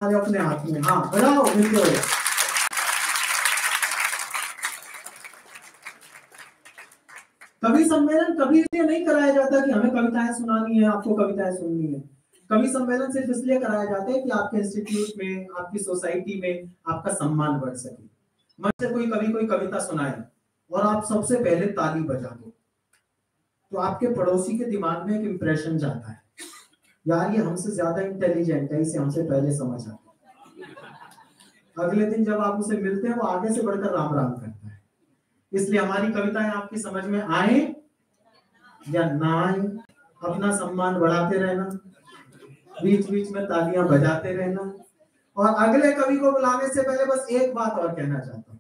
अपने हाथ में, हाँ बजाओ मिलके हो। कवि सम्मेलन कभी इसलिए नहीं कराया जाता कि हमें कविताएं सुनानी है, आपको कविताएं सुननी है। कवि सम्मेलन सिर्फ इसलिए कराया जाता है कि आपके इंस्टीट्यूट में, आपकी सोसाइटी में आपका सम्मान बढ़ सके। मंच से कोई कवि कोई कविता सुनाए और आप सबसे पहले ताली बजा दो, तो आपके पड़ोसी के दिमाग में एक इंप्रेशन जाता है, यार ये हमसे ज्यादा इंटेलिजेंट है, इसे हमसे पहले समझ आता है। अगले दिन जब आप उसे मिलते हैं वो आगे से बढ़कर राम राम करता है। इसलिए हमारी कविताएं आपकी समझ में आए या ना आए, अपना सम्मान बढ़ाते रहना, बीच बीच में तालियां बजाते रहना। और अगले कवि को बुलाने से पहले बस एक बात और कहना चाहता हूँ,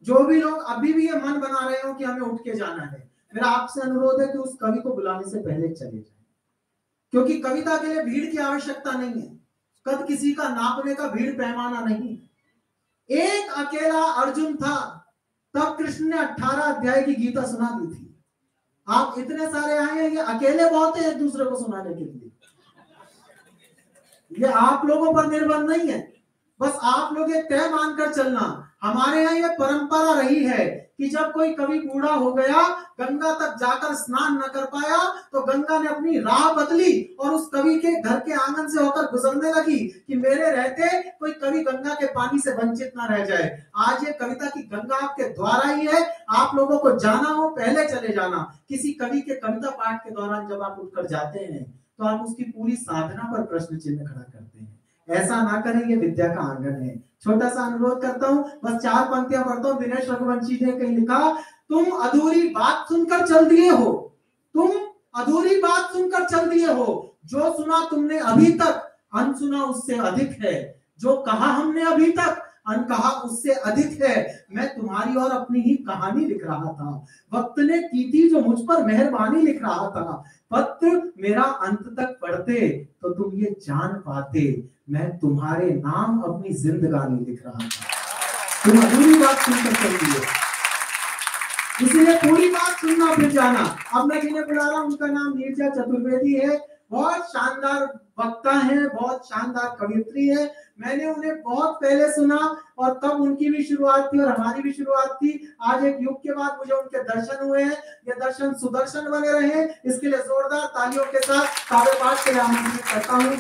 जो भी लोग अभी भी ये मन बना रहे हो कि हमें उठ के जाना है, मेरा आपसे अनुरोध है कि उस कवि को बुलाने से पहले चले जाए, क्योंकि कविता के लिए भीड़ की आवश्यकता नहीं है, कद किसी का नापने का भीड़ पैमाना नहीं। एक अकेला अर्जुन था, तब कृष्ण ने 18 अध्याय की गीता सुना दी थी। आप इतने सारे आए हैं, ये अकेले बहुत है एक दूसरे को सुनाने के लिए। ये आप लोगों पर निर्भर नहीं है, बस आप लोग एक तय मानकर चलना। हमारे यहाँ ये परंपरा रही है कि जब कोई कवि बूढ़ा हो गया, गंगा तक जाकर स्नान न कर पाया, तो गंगा ने अपनी राह बदली और उस कवि के घर के आंगन से होकर गुजरने लगी कि मेरे रहते कोई कवि गंगा के पानी से वंचित ना रह जाए। आज ये कविता की गंगा आपके द्वारा ही है, आप लोगों को जाना हो पहले चले जाना। किसी कवि के कविता पाठ के दौरान जब आप उठकर जाते हैं तो आप उसकी पूरी साधना पर प्रश्न चिन्ह खड़ा करते हैं। ऐसा ना करें, ये विद्या का आंगन है। छोटा सा अनुरोध करता हूँ, बस 4 पंक्तियां पढ़ता हूँ। दिनेश रघुवंशी ने कहीं लिखा, तुम अधूरी बात सुनकर चल दिए हो, तुम अधूरी बात सुनकर चल दिए हो, जो सुना तुमने अभी तक अनसुना उससे अधिक है, जो कहा हमने अभी तक अनकहा उससे अधिक है। मैं तुम्हारी और अपनी ही कहानी लिख रहा था, वक्त ने की थी जो मुझ पर मेहरबानी लिख रहा था। पत्र मेरा अंत तक पढ़ते तो तुम ये जान पाते, मैं तुम्हारे नाम अपनी जिंदगानी लिख रहा था। तुम अधूरी बात सुनकर चल दिए, इसलिए पूरी बात सुनना फिर जाना। अब मैं जिन्हें बुला रहा हूं उनका नाम नीरजा चतुर्वेदी है। बहुत शानदार वक्ता है, बहुत शानदार कवियत्री है। मैंने उन्हें बहुत पहले सुना और तब उनकी भी शुरुआत थी और हमारी भी शुरुआत थी। आज एक युग के बाद मुझे उनके दर्शन हुए हैं। ये दर्शन सुदर्शन बने रहे, इसके लिए जोरदार तालियों के साथ काव्य पाठ के लिए आमंत्रित करता हूँ।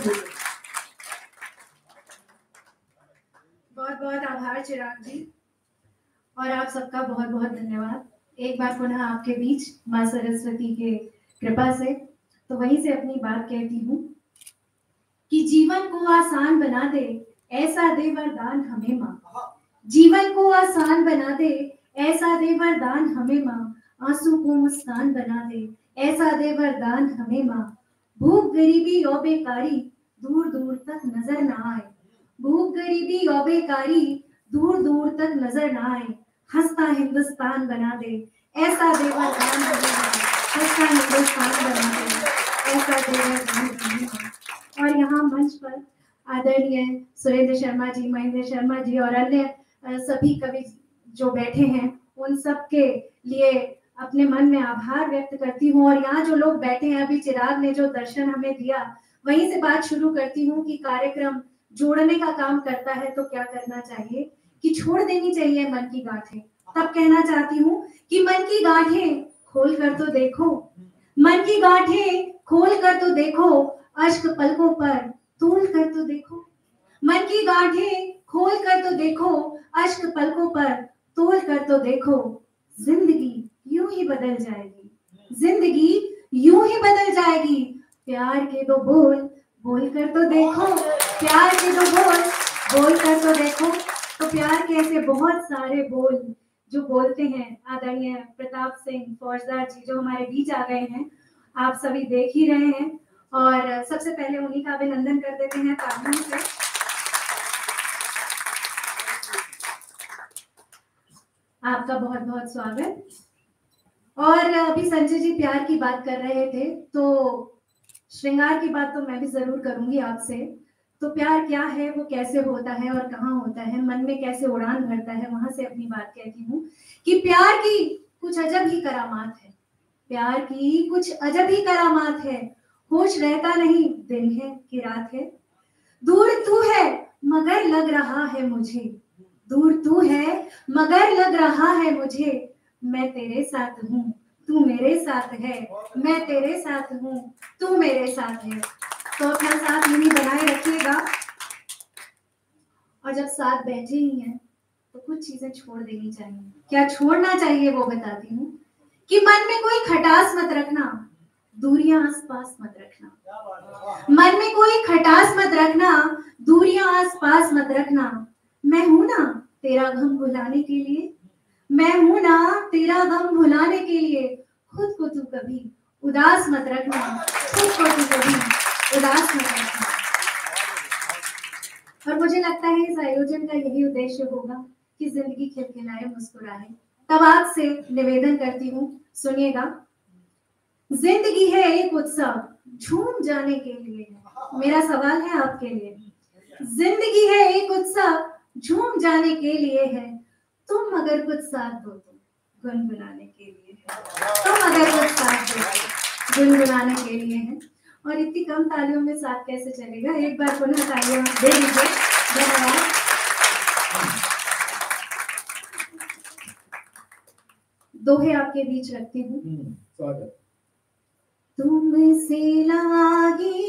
बहुत बहुत आभार चिराग जी, और आप सबका बहुत बहुत धन्यवाद। एक बार पुनः आपके बीच माँ सरस्वती के कृपा से तो वहीं से अपनी बात कहती हूँ कि जीवन को आसान बना दे, ऐसा दे वरदान हमें माँ। जीवन को आसान बना दे, ऐसा दे वरदान हमें माँ। आंसू को मुस्कान बना दे, ऐसा दे वरदान हमें माँ। भूख गरीबी और बेकारी दूर दूर तक नजर ना आए, भूख गरीबी और बेकारी दूर दूर तक नजर ना आए। हंसता हिंदुस्तान बना दे, ऐसा दे वरदान हमें माँ। हंसता हिंदुस्तान बना दे, ऐसा दे वरदान हमें माँ। और यहाँ मंच पर आदरणीय सुरेंद्र शर्मा जी, महेंद्र शर्मा जी और अन्य सभी कवि जो बैठे हैं, उन सब के लिए अपने मन में आभार व्यक्त करती हूँ। और यहाँ जो लोग बैठे हैं, अभी चिराग ने जो दर्शन हमें दिया, वहीं से बात शुरू करती हूँ कि कार्यक्रम जोड़ने का काम करता है तो क्या करना चाहिए कि छोड़ देनी चाहिए मन की गांठें। तब कहना चाहती हूँ कि मन की गांठें खोल कर तो देखो, मन की गांठें खोल कर तो देखो, अश्क पलकों पर तोल कर तो देखो। मन की गांठें खोल कर तो देखो, अश्क पलकों पर तोल कर तो देखो। जिंदगी यूं ही बदल जाएगी, जिंदगी यूं ही बदल जाएगी। प्यार के दो बोल बोल कर तो देखो, प्यार के दो बोल कर तो देखो। तो प्यार के ऐसे बहुत सारे बोल जो बोलते हैं आदरणीय प्रताप सिंह फौजदार जी, जो हमारे बीच आ गए हैं, आप सभी देख ही रहे हैं। और सबसे पहले उन्हीं का अभिनंदन कर देते हैं तालियों से। आपका बहुत बहुत स्वागत। और अभी संजय जी प्यार की बात कर रहे थे, तो श्रृंगार की बात तो मैं भी जरूर करूंगी आपसे। तो प्यार क्या है, वो कैसे होता है और कहाँ होता है, मन में कैसे उड़ान भरता है, वहां से अपनी बात कहती हूँ कि प्यार की कुछ अजब ही करामात है, प्यार की कुछ अजब ही करामात है। होश रहता नहीं, दिन है कि रात है, दूर तू है मगर लग रहा है मुझे, दूर तू है मगर लग रहा है मुझे, मैं तेरे साथ हूँ तू मेरे साथ है, मैं तेरे साथ हूँ तू मेरे साथ है। तो अपना साथ यूं ही बनाए रखिएगा। और जब साथ बैठे ही हैं तो कुछ चीजें छोड़ देनी चाहिए। क्या छोड़ना चाहिए वो बताती हूँ कि मन में कोई खटास मत रखना, दूरियां आसपास मत रखना। मन में कोई खटास मत रखना, दूरियां आसपास मत रखना। मैं हूं ना तेरा गम भुलाने के लिए, मैं हूं ना तेरा गम भुलाने के लिए। खुद को तू कभी उदास मत रखना, खुद को तू कभी उदास मत रखना। और मुझे लगता है इस आयोजन का यही उद्देश्य होगा कि जिंदगी खिलखिलाए मुस्कुराए। तब आपसे निवेदन करती हूँ, सुनिएगा। जिंदगी है एक उत्सव झूम जाने के लिए है। मेरा सवाल है आपके लिए, जिंदगी है एक उत्सव झूम जाने के लिए है, तुम अगर कुछ साथ दो तो गुनगुनाने के लिए है, तुम अगर कुछ साथ दो तो गुनगुनाने के लिए है। और इतनी कम तालियों में साथ कैसे चलेगा, एक बार पुनः तालियां दे दीजिए। धन्यवाद। दोहे आपके बीच रखती हूँ। स्वागत। तुमसे लागी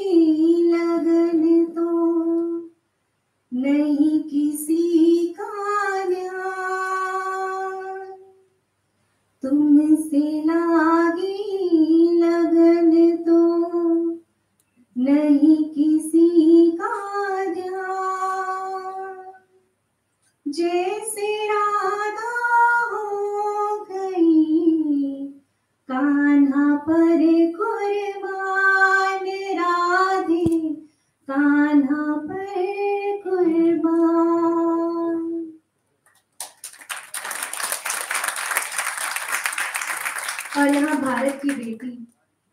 लगन तो नहीं किसी का ध्यान, तुमसे लागी लगन तो नहीं किसी का ध्यान। जैसे राधा हो गई कान्हा पर कुर्बान, राधे कान्हा पर कुर्बान। और यहाँ भारत की बेटी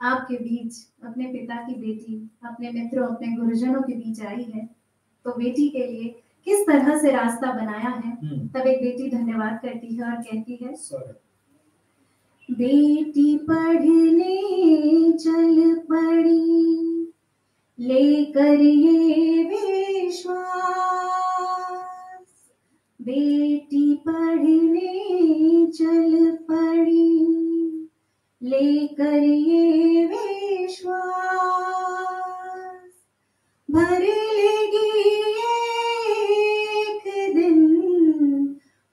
आपके बीच, अपने पिता की बेटी, अपने मित्रों, अपने गुरुजनों के बीच आई है, तो बेटी के लिए किस तरह से रास्ता बनाया है, तब एक बेटी धन्यवाद करती है और कहती है, बेटी पढ़ने चल पड़ी लेकर ये विश्वास, बेटी पढ़ने चल पड़ी लेकर ये विश्वास, भर लेगी एक दिन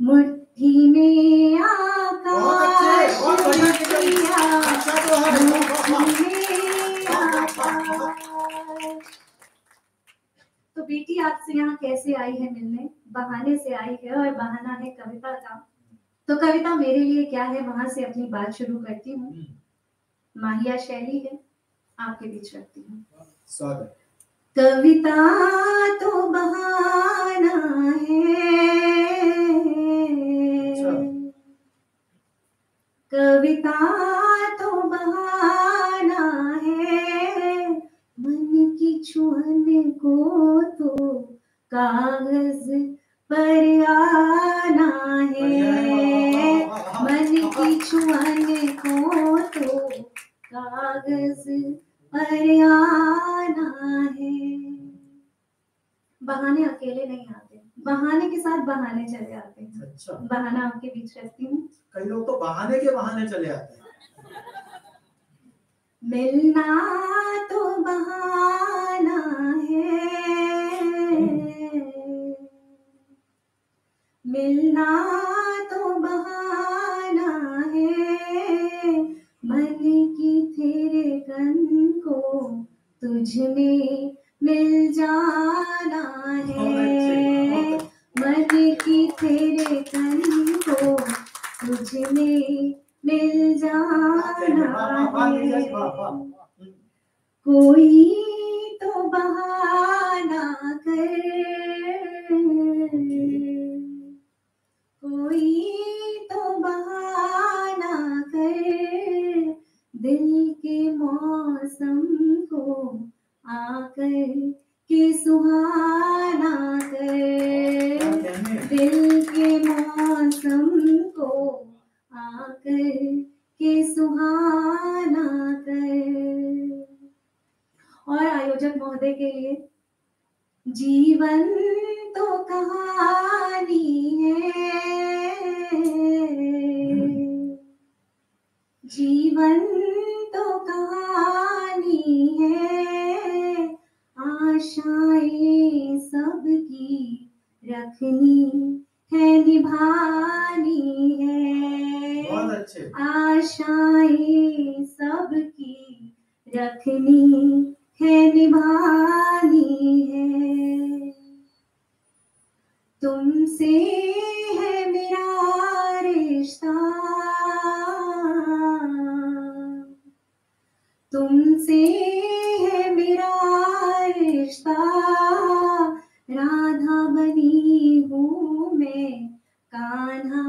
मुट्ठी में आकाश, तो बेटी आपसे यहाँ कैसे आई है मिलने, बहाने से आई है, और बहाना है कविता का। तो कविता मेरे लिए क्या है, वहां से अपनी बात शुरू करती हूँ। माहिया शैली है, आपके बीच रखती हूँ। स्वागत। कविता तो बहाना है, कविता तो बहाना है, मन की छुअन को तो कागज पर आना है, मन की छुअन को तो कागज पर आना है। बहाने अकेले नहीं आते, बहाने के साथ बहाने चले आते हैं। अच्छा। बहाना आपके बीच रखती हूँ। कई लोग तो बहाने के बहाने चले आते हैं। मिलना तो बहाना है, मिलना तो बहाना है, मन की तेरे कन को तुझ में मिल जाना है, मन की तेरे कन को तुझ में मिल जाना है। कोई तो बहाना कर, कोई तो बहाना कर, दिल के मौसम को आकर के सुहाना कर, दिल के मौसम को आकर के सुहाना कर। और आयोजक महोदय के लिए, जीवन तो कहानी रखनी है, निभानी है। बहुत अच्छे। आशाएं सबकी रखनी है, निभानी है। तुमसे है मेरा रिश्ता, तुमसे है मेरा रिश्ता। राधा बनी हूँ मैं, कान्हा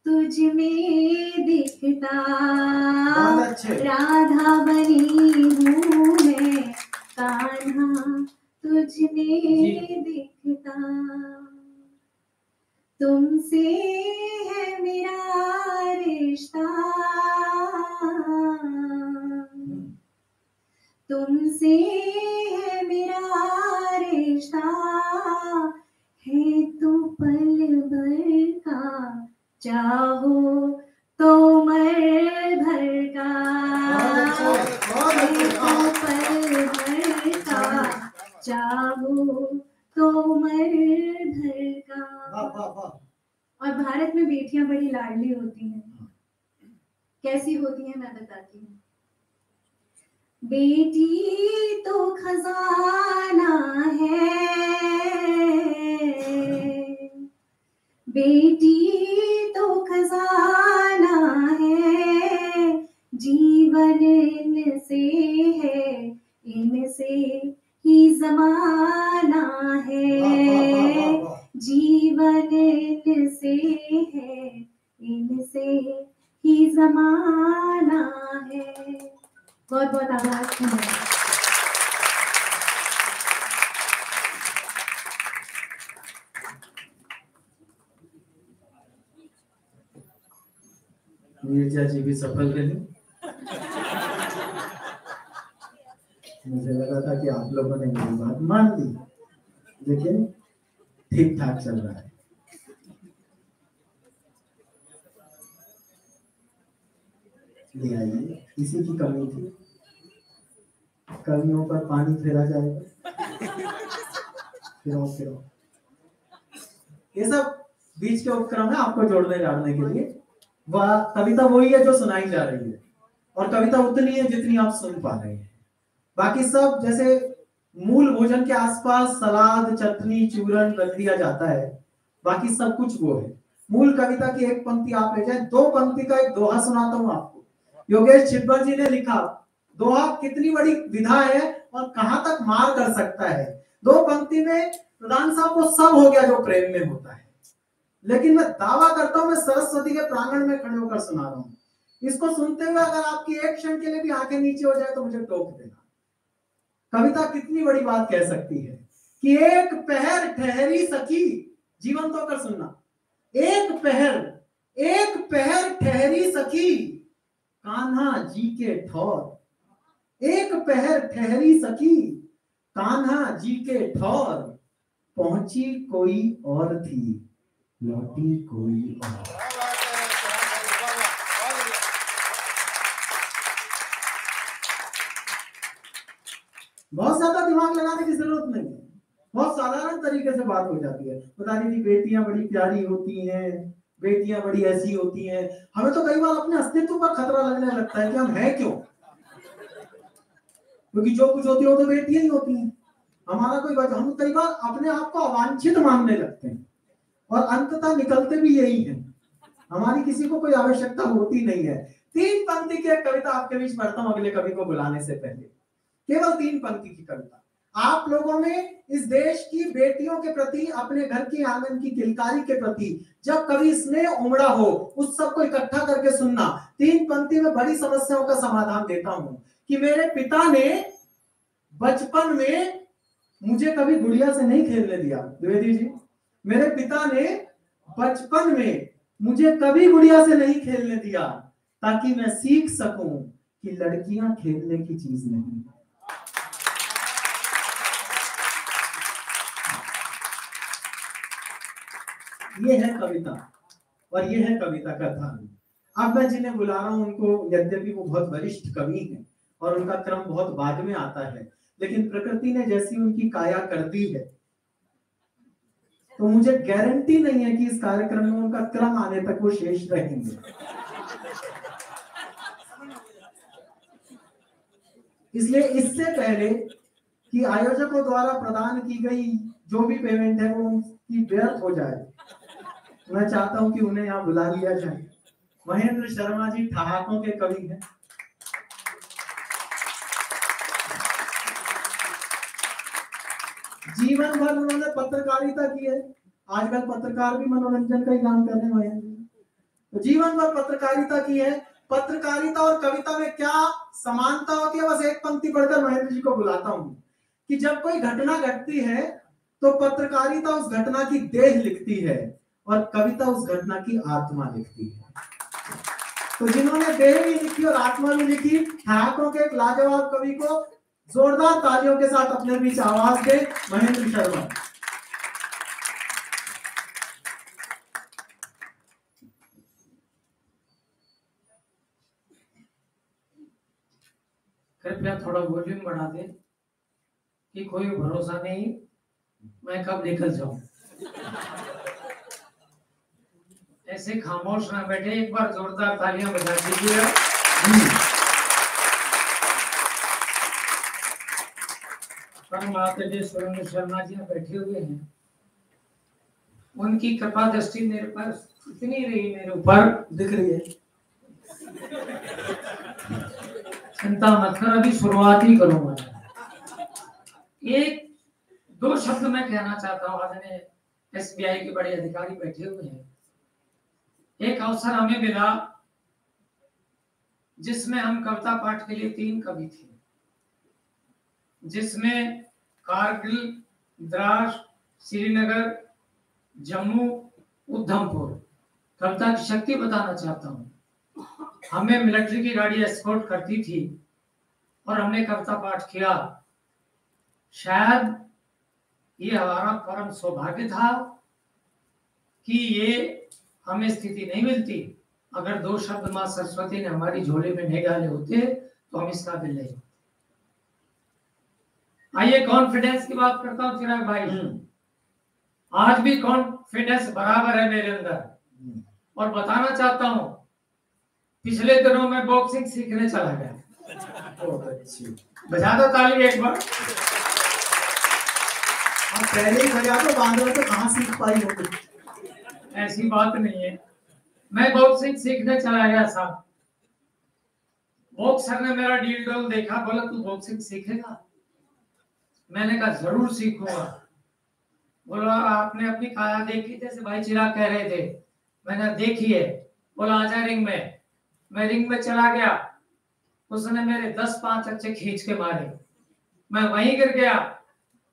तुझ में दिखता। बहुत अच्छे। राधा बनी हूँ मैं, कान्हा तुझ में दिखता। तुमसे है मेरा रिश्ता, तुमसे है मेरा रिश्ता। है तो पल भर का, चाहो तो मर भर का। है तो पल भर का, चाहो तो मर भर का। और भारत में बेटियां बड़ी लाडली होती हैं। कैसी होती हैं मैं बताती हूँ। बेटी तो खजाना है, बेटी तो खजाना है। जीवन इनसे है, इनसे ही जमाना है। जीवन इनसे है, इनसे ही जमाना है। बहुत बहुत आभार। मीर्जा जी भी सफल रही। मुझे लगा था कि आप लोगों ने मेरी बात मान ली, लेकिन ठीक ठाक चल रहा है। ले आइए, इसी की कमी थी। कमियों पर पानी फेरा जाएगा। फिरो ये सब बीच के उपक्रम है आपको जोड़ने जाने के लिए। वह कविता वही है जो सुनाई जा रही है, और कविता उतनी है जितनी आप सुन पा रहे हैं। बाकी सब जैसे मूल भोजन के आसपास सलाद, चटनी, चूरन रख दिया जाता है, बाकी सब कुछ वो है। मूल कविता की एक पंक्ति आप ले जाए। दो पंक्ति का एक दोहा सुनाता हूं आपको। योगेश छिब्बर जी ने लिखा, दोहा कितनी बड़ी विधा है और कहां तक मार कर सकता है। दो पंक्ति में प्रधान साहब को सब हो गया जो प्रेम में होता है, लेकिन मैं दावा करता हूं, मैं सरस्वती के प्रांगण में खड़े होकर सुना रहा हूं। इसको सुनते हुए अगर आपकी एक क्षण के लिए भी आंखें नीचे हो जाए तो मुझे टोक देना। कविता कितनी बड़ी बात कह सकती है कि एक पहर ठहरी सखी, जीवंत होकर सुनना। एक पहर ठहरी सखी, कान्हा जी के ठौर। एक पहर ठहरी सखी, कान्हा जी के ठौर। पहुंची कोई और थी, लौटी कोई और। बहुत ज्यादा दिमाग लगाने की जरूरत नहीं है, बहुत साधारण तरीके से बात हो जाती है। बता रही थी बेटियां बड़ी प्यारी होती हैं, बेटियां बड़ी ऐसी होती हैं। हमें तो कई बार अपने अस्तित्व पर खतरा लगने लगता है कि हम हैं क्यों, क्योंकि जो कुछ होती है वो तो बेटियां ही होती हैं। हमारा कोई वजह, हम कई बार अपने आप को अवांछित मानने लगते हैं, और अंततः निकलते भी यही है। हमारी किसी को कोई आवश्यकता होती नहीं है। 3 पंक्ति की एक कविता आपके बीच पढ़ता हूं अगले कवि को बुलाने से पहले। केवल 3 पंक्ति की कविता। आप लोगों में इस देश की बेटियों के प्रति, अपने घर की आंगन की किलकारी के प्रति जब कभी स्नेह उमड़ा हो, उस सबको इकट्ठा करके सुनना। 3 पंक्ति में बड़ी समस्याओं का समाधान देता हूं कि मेरे पिता ने बचपन में मुझे कभी गुड़िया से नहीं खेलने दिया। द्विवेदी जी, मेरे पिता ने बचपन में मुझे कभी गुड़िया से नहीं खेलने दिया, ताकि मैं सीख सकूं कि लड़कियां खेलने की चीज नहीं है। ये है कविता, और ये है कविता का धर्म। अब मैं जिन्हें बुला रहा हूं उनको, यद्यपि वो बहुत वरिष्ठ कवि हैं और उनका क्रम बहुत बाद में आता है, लेकिन प्रकृति ने जैसी उनकी काया कर दी है, तो मुझे गारंटी नहीं है कि इस कार्यक्रम में उनका क्रम आने तक वो शेष रहेंगे। इसलिए इससे पहले कि आयोजकों द्वारा प्रदान की गई जो भी पेमेंट है वो उनकी व्यर्थ हो जाए, मैं चाहता हूं कि उन्हें यहाँ बुला लिया जाए। महेंद्र शर्मा जी ठहाकों के कवि हैं। जीवन भर उन्होंने पत्रकारिता की है, आजकल पत्रकार भी मनोरंजन का ही काम कर रहे हैं महेंद्र। तो जीवन भर पत्रकारिता की है। पत्रकारिता और कविता में क्या समानता होती है, बस एक पंक्ति पढ़कर महेंद्र जी को बुलाता हूं कि जब कोई घटना घटती है तो पत्रकारिता उस घटना की देह लिखती है और कविता उस घटना की आत्मा लिखती है। तो जिन्होंने देह भी लिखी और आत्मा भी लिखी, ठहाकों के एक लाजवाब कवि को जोरदार तालियों के साथ अपने बीच आवाज दे महेंद्र शर्मा। कृपया थोड़ा वॉल्यूम बढ़ा दे कि कोई भरोसा नहीं मैं कब निकल जाऊं। ऐसे खामोश ना बैठे, एक बार जोरदार तालियां बजा दीजिए। परम आदरणीय सुरेंद्र शर्मा जी बैठे हुए हैं, उनकी कृपा दृष्टि मेरे पर इतनी रही, मेरे ऊपर दिख रही है। चिंता मत कर, अभी शुरुआत ही करूंगा। एक दो शब्द मैं कहना चाहता हूँ। आज एसबीआई के बड़े अधिकारी बैठे हुए हैं। एक अवसर हमें मिला जिसमें हम कविता पाठ के लिए 3 कवि थे, जिसमें कारगिल, द्रास, श्रीनगर, जम्मू, उधमपुर। कविता की शक्ति बताना चाहता हूँ। हमें मिलिट्री की गाड़ी एस्कॉर्ट करती थी और हमने कविता पाठ किया। शायद ये हमारा परम सौभाग्य था कि ये हमें स्थिति नहीं मिलती। अगर 2 शब्द मां सरस्वती ने हमारी झोली में नहीं डाले होते तो हम इस काबिल नहीं होते। आइए कॉन्फिडेंस की बात करता हूँ चिराग भाई। आज भी कॉन्फिडेंस बराबर है मेरे अंदर और बताना चाहता हूँ, पिछले दिनों में बॉक्सिंग सीखने चला गया। बहुत अच्छी, बजा दो ताली एक बार। आप पहले ही बजा दो, बाद में तो कहाँ सीख पाई होगी। ऐसी बात नहीं है, मैं बॉक्सिंग सीखने चला गया साहब। बॉक्सर ने मेरा डील डोल देखा, बोला तू बॉक्सिंग सीखेगा? मैंने कहा जरूर सीखूंगा। बोला आपने अपनी काया देखी? जैसे भाई चिराग कह रहे थे, मैंने देखी है। बोला आजा रिंग में। मैं रिंग में चला गया, उसने मेरे 10-5 अच्छे खींच के मारे, मैं वहीं गिर गया।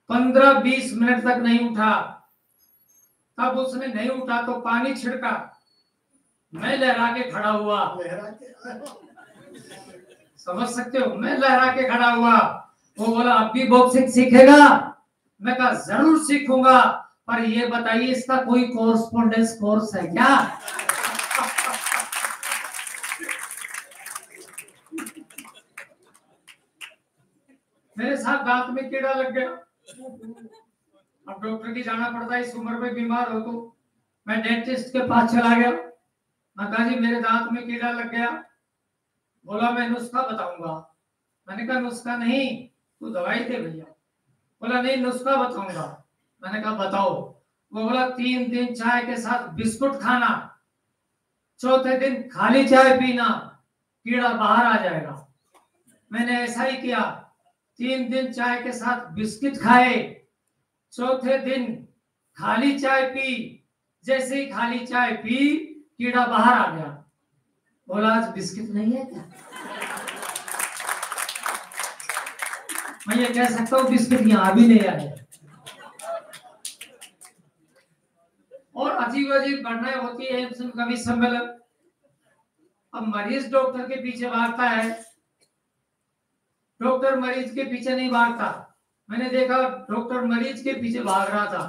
15-20 मिनट तक नहीं उठा। तब उसने नहीं उठा तो पानी छिड़का, मैं लहरा के खड़ा हुआ। समझ सकते हो, मैं लहरा के खड़ा हुआ। वो बोला अब भी बॉक्सिंग सीखेगा? मैं कहा जरूर सीखूंगा, पर ये बताइए इसका कोई कोर्सपोंडेंस कोर्स है क्या? मेरे साथ दांत में कीड़ा लग गया। अब डॉक्टर की जाना पड़ता है, इस उम्र में बीमार हो तो। मैं डेंटिस्ट के पास चला गया। मैं कहा जी मेरे दांत में कीड़ा लग गया। बोला मैं नुस्खा बताऊंगा। मैंने कहा नुस्खा नहीं, तू दवाई दे भैया। बोला नहीं नुस्खा बताऊंगा। मैंने कहा बताओ। वो बोला 3 दिन चाय के साथ बिस्कुट खाना, चौथे दिन खाली चाय पीना, कीड़ा बाहर आ जाएगा। मैंने ऐसा ही किया, 3 दिन चाय के साथ बिस्किट खाए, चौथे दिन खाली चाय पी। जैसे ही खाली चाय पी कीड़ा बाहर आ गया। बोला आज बिस्किट नहीं है क्या? मैं ये कह सकता हूँ बिस्किट यहाँ भी नहीं आए। और अजीब अजीब घटनाएं होती है कवि सम्मेलन। अब मरीज डॉक्टर के पीछे भागता है, डॉक्टर मरीज के पीछे नहीं भागता। मैंने देखा डॉक्टर मरीज के पीछे भाग रहा था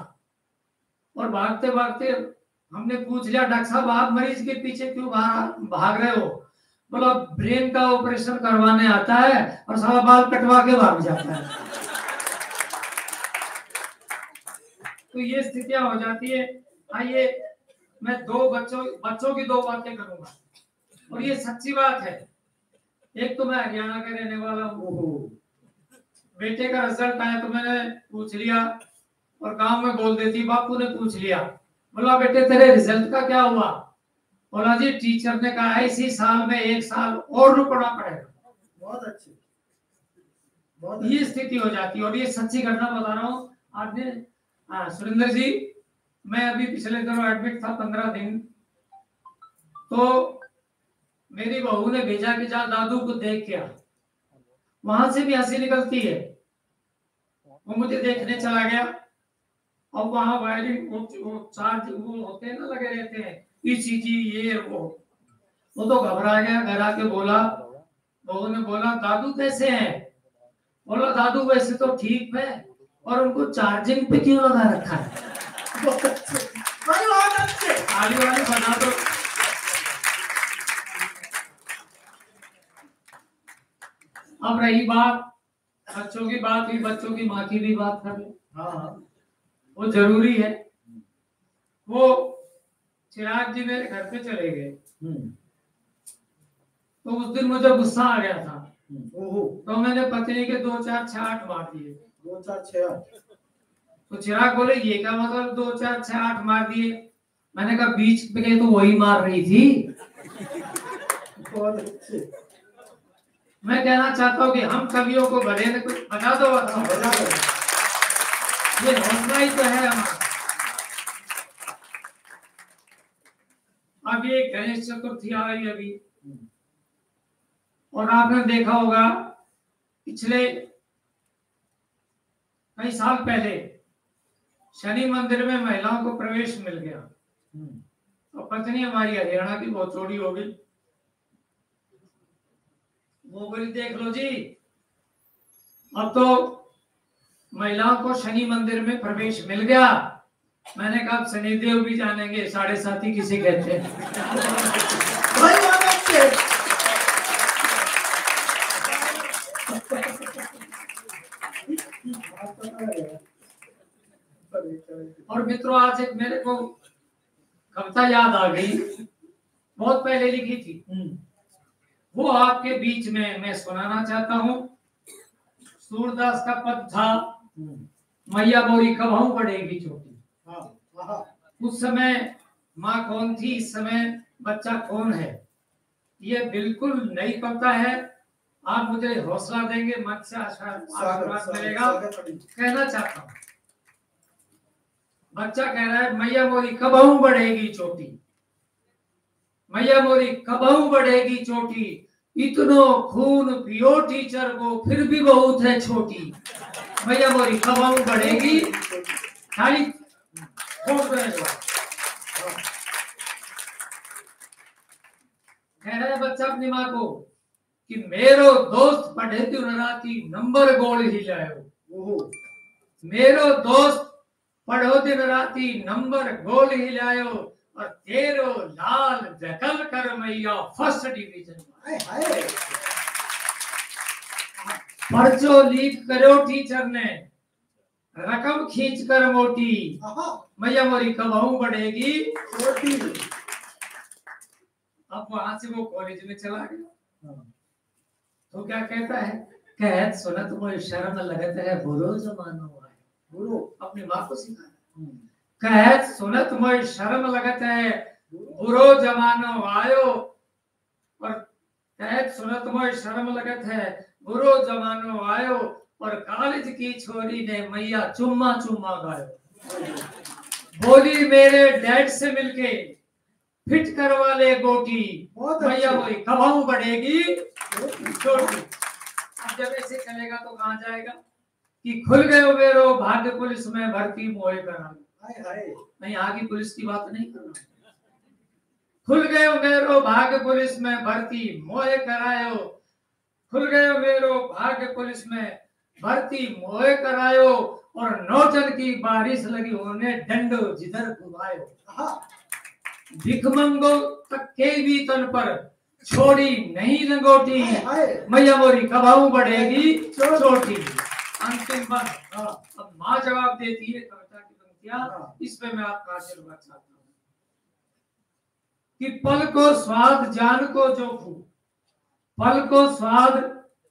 और भागते भागते हमने पूछ लिया डॉक्टर साहब आप मरीज के पीछे क्यों भाग रहे हो? बोला ब्रेन का ऑपरेशन करवाने आता है और सारा बाल कटवा के भाग जाता है। तो ये स्थितियां हो जाती है। आइए मैं बच्चों की दो बातें करूंगा और ये सच्ची बात है। एक तो मैं हरियाणा का रहने वाला हूँ, बेटे का रिजल्ट आया तो मैंने पूछ लिया और गांव में बोल देती, बापू ने पूछ लिया, बोला बेटे तेरे रिजल्ट का क्या हुआ? बोला जी टीचर ने कहा इसी साल में 1 साल और रुकना पड़ेगा। बहुत अच्छे। ये स्थिति हो जाती है और ये सच्ची घटना बता रहा हूँ। आपने सुरेंद्र जी, मैं अभी पिछले दिनों एडमिट था 15 दिन, तो मेरी बहू ने भेजा कि जा दादू को देख के आ। वहां से भी हंसी निकलती है। वो मुझे देखने चला गया और वहां वायरिंग चार्ज वो होते हैं ना, लगे रहते हैं ईसीजी ये वो तो घबरा गया। घर आके बोला, बहू ने बोला दादू कैसे हैं? बोला दादू वैसे तो ठीक है और उनको चार्जिंग पे क्यों लगा रखा है? बहुत अच्छे। आली वाली बना दो। अब रही बात बच्चों की बात हुई, बच्चों की माँ की भी बात कर लो। हाँ, वो जरूरी है। वो चिराग जी मेरे घर पे चले गए तो उस दिन मुझे गुस्सा आ गया था। तो मैंने पत्नी के 2 4 6 8 मार दिए। 2 4 6 8। तो चिराग बोले ये क्या मतलब 2 4 6 8 मार दिए? मैंने कहा बीच पे गए तो वही मार रही थी। बहुत अच्छे। मैं कहना चाहता हूँ कि हम कवियों को भले ने कुछ बता दो, बजा दो। ये हौसला ही तो है हमारा। अब ये गणेश चतुर्थी आ रही है अभी, और आपने देखा होगा पिछले कई साल पहले शनि मंदिर में महिलाओं को प्रवेश मिल गया और पत्नी हमारी हरियाणा की बहुत चोरी हो गई। वो बोली देख लो जी, अब तो महिलाओं को शनि मंदिर में प्रवेश मिल गया। मैंने कहा शनिदेव भी जानेंगे 7.5 किसे कहते हैं। और मित्रों आज एक मेरे को कविता याद आ गई, बहुत पहले लिखी थी, वो आपके बीच में मैं सुनाना चाहता हूँ। सूरदास का पद था, मैया मोरी कबहू बढ़ेगी छोटी। उस समय माँ कौन थी, इस समय बच्चा कौन है, ये बिल्कुल नहीं पता है। आप मुझे हौसला देंगे, मत से आशीर्वाद मिलेगा। कहना चाहता हूँ, बच्चा कह रहा है मैया मोरी कबहू बढ़ेगी चोटी, मैया मोरी कबहू बढ़ेगी चोटी, इतनो खून पियो टीचर को फिर भी बहुत है छोटी। मैया मोरी कबहू बढ़ेगी, खाली कह रहा है बच्चा अपनी माँ को कि मेरो दोस्त पढ़े दिन राती नंबर गोल ही लायो, मेरो दोस्त पढ़ो दिन राती नंबर गोल ही लायो, और तेरो लाल जकल कर मैया फर्स्ट डिवीजन। पर्चो लीक करो टीचर ने, रकम खींच कर मोटी, मैया मोरी कबहू बढ़ेगी छोटी। अब वहां से वो कॉलेज में चला गया तो क्या कहता है, कहत सुनत मोय शर्म लगत है बुरो जमानो आए। बुरो अपनी माँ को सिखाया, कहत सुनत मोय शर्म लगत है बुरो जमानो आयो, और कहत सुनत मोय शर्म लगत है बुरो जमानो आयो, और कॉलेज की छोरी ने मैया चुम्मा चुम्मा गायो। बोली मेरे डैड से मिलके फिट करवा ले गोटी, मैया वही कबहू बढ़ेगी छोटी। अब जब ऐसे चलेगा तो कहाँ जाएगा कि खुल गए मेरो भाग्य पुलिस में भर्ती मोए करा। मैं यहाँ की पुलिस की बात नहीं कर रहा, खुल गए मेरो भाग्य पुलिस में भर्ती मोए करायो, खुल गए मेरो भाग्य पुलिस में भर्ती मोए करायो, और नौचन की बारिश लगी होने डंडो जिधर घुमायो। भिखमंगो तक के भी तन पर छोड़ी नहीं लंगोटी, मैया मोरी कबहू बढ़ेगी छोटी। अंतिम बात अब माँ जवाब देती है कविता की पंक्ति किया, इस पे मैं आपका आशीर्वाद चाहता हूँ कि पल को स्वाद जान को जोखू, पल को स्वाद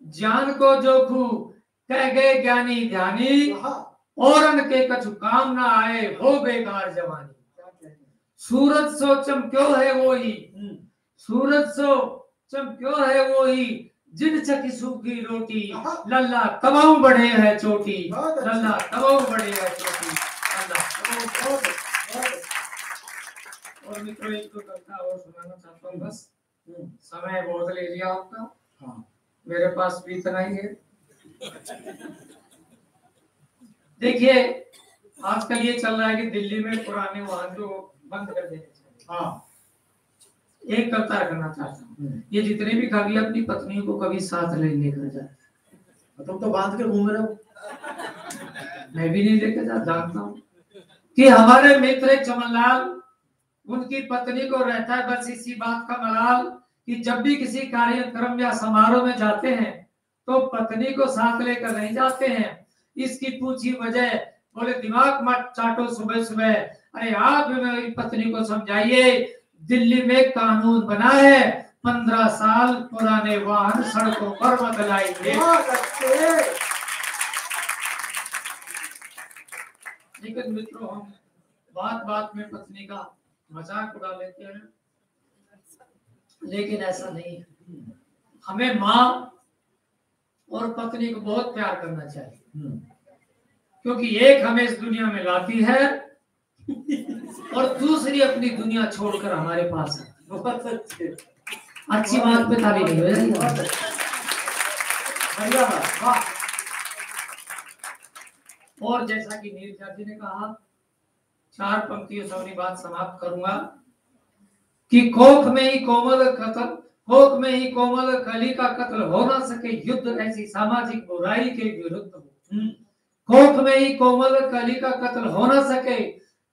जान को जोखू, कह गए ज्ञानी ध्यानी, औरन के कछु काम ना आए हो बेकार जवानी। सूरज सो चमक्यो है वो ही, सूरज सो चमक्यो है वो ही, जिन चकी सूखी रोटी, लल्ला तबाऊ बढ़े है चोटी, लल्ला तबाऊ बढ़े है चोटी, लल्ला। और मित्रों एक तो कविता और सुनाना चाहता हूँ, बस समय बहुत ले लिया आपका। हाँ, मेरे पास भी इतना ही है। देखिए आजकल ये चल रहा है कि दिल्ली में पुराने वाहन जो बंद कर देने चाहिए। हाँ, एक कविता रखना चाहता हूँ, ये जितने भी कवि अपनी पत्नी को कभी साथ ले लेकर जाते, तुम तो बांध के घूम रहे हो, मैं भी नहीं लेकर जा, जानता हूँ कि हमारे मित्र चमनलाल, उनकी पत्नी को रहता है बस इसी बात का मलाल कि जब भी किसी कार्यक्रम या समारोह में जाते हैं तो पत्नी को साथ लेकर नहीं जाते हैं। इसकी पूछी वजह, बोले दिमाग मत चाटो सुबह सुबह, अरे आप भी मेरी पत्नी को समझाइए, दिल्ली में कानून बना है 15 साल पुराने वाहन सड़कों पर मत लाइए। लेकिन मित्रों हम बात बात में पत्नी का मजाक उड़ा लेते हैं, लेकिन ऐसा नहीं है। हमें माँ और पत्नी को बहुत प्यार करना चाहिए, क्योंकि एक हमें इस दुनिया में लाती है और दूसरी अपनी दुनिया छोड़कर हमारे पास है। बहुत अच्छी बात पे ताली नहीं हो जाएगी। और जैसा कि नीरजा जी ने कहा, 4 पंक्तियों से अपनी बात समाप्त करूंगा कि कोख में ही कोमल कत्ल, कोख में ही कोमल कली का कत्ल हो ना सके, युद्ध ऐसी सामाजिक बुराई के विरुद्ध हो। कोख में ही कोमल कली का कत्ल हो ना सके,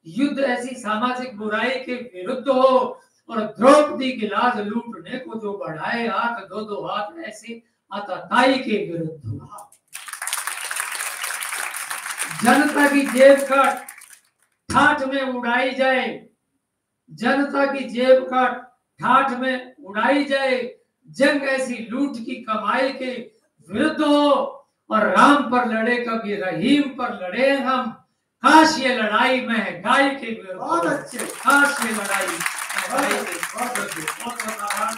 युद्ध ऐसी सामाजिक बुराई के विरुद्ध हो, और द्रौपदी की लाज लूटने को जो बढ़ाए हाथ, 2-2 हाथ ऐसे आतताई के विरुद्ध हो। जनता की जेब का ठाठ में उड़ाई जाए, जनता की जेब का ठाठ में उड़ाई जाए, जंग ऐसी लूट की कमाई के विरुद्ध हो, और राम पर लड़े कभी रहीम पर लड़े हम, काश ये लड़ाई महंगाई के विरुद्ध। बहुत अच्छे, काश ये लड़ाई महंगाई के बहुत आभार।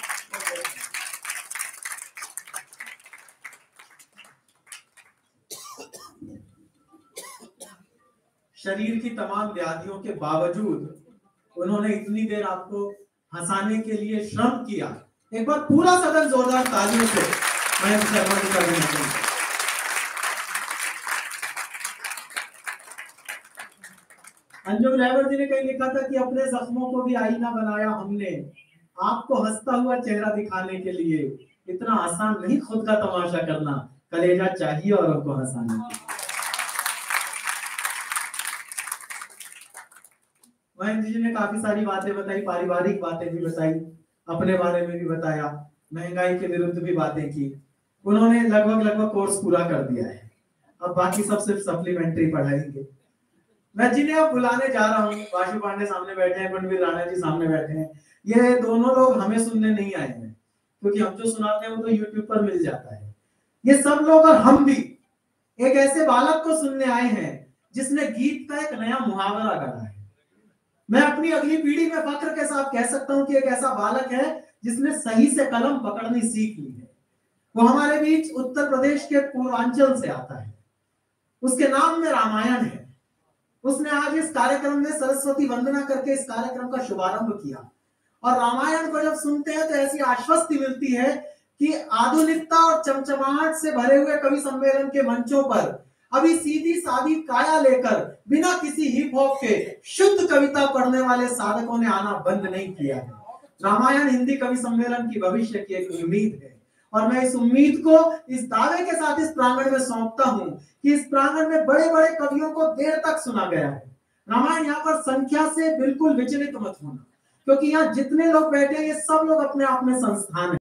शरीर की तमाम व्याधियों के बावजूद उन्होंने इतनी देर आपको हंसाने के लिए श्रम किया। एक बार पूरा सदन जोरदार तालियों से मैं शर्मा जी का देना चाहूंगा। अंजुम रहबर जी ने कहीं लिखा था कि अपने जख्मों को भी आईना बनाया हमने, आपको हंसता हुआ चेहरा दिखाने के लिए। इतना आसान नहीं खुद का तमाशा करना, कलेजा चाहिए और आपको हंसाने के लिए। महेंद्र जी ने काफी सारी बातें बताई, पारिवारिक बातें भी बताई, अपने बारे में भी बताया, महंगाई के विरुद्ध भी बातें की। उन्होंने लगभग कोर्स पूरा कर दिया है, अब बाकी सब सिर्फ सप्लीमेंट्री पढ़ाएंगे। मैं जिन्हें अब बुलाने जा रहा हूँ, वाशु पांडे सामने बैठे हैं, कुंडवीर राणा जी सामने बैठे हैं। ये दोनों लोग हमें सुनने नहीं आए हैं, क्योंकि हम जो सुनाते हैं वो तो यूट्यूब पर मिल जाता है। ये सब लोग और हम भी एक ऐसे बालक को सुनने आए हैं जिसने गीत का एक नया मुहावरा गढ़ा है। मैं अपनी अगली पीढ़ी में फख्र के साथ कह सकता हूं कि एक ऐसा बालक है जिसने सही से कलम पकड़नी सीख ली है। वो हमारे बीच उत्तर प्रदेश के पूर्वांचल से आता है, उसके नाम में रामायण है। उसने आज इस कार्यक्रम में सरस्वती वंदना करके इस कार्यक्रम का शुभारंभ किया, और रामायण को जब सुनते हैं तो ऐसी आश्वस्ति मिलती है कि आधुनिकता और चमचमाहट से भरे हुए कवि सम्मेलन के मंचों पर अभी सीधी सादी काया लेकर बिना किसी हिप हॉप के शुद्ध कविता पढ़ने वाले साधकों ने आना बंद नहीं किया है। रामायण हिंदी कवि सम्मेलन की भविष्य की एक उम्मीद है, और मैं इस उम्मीद को इस दावे के साथ इस प्रांगण में सौंपता हूं कि इस प्रांगण में बड़े बड़े कवियों को देर तक सुना गया है। रामायण यहाँ पर संख्या से बिल्कुल विचलित मत होना, क्योंकि यहाँ जितने लोग बैठे हैं ये सब लोग अपने आप में संस्थान है।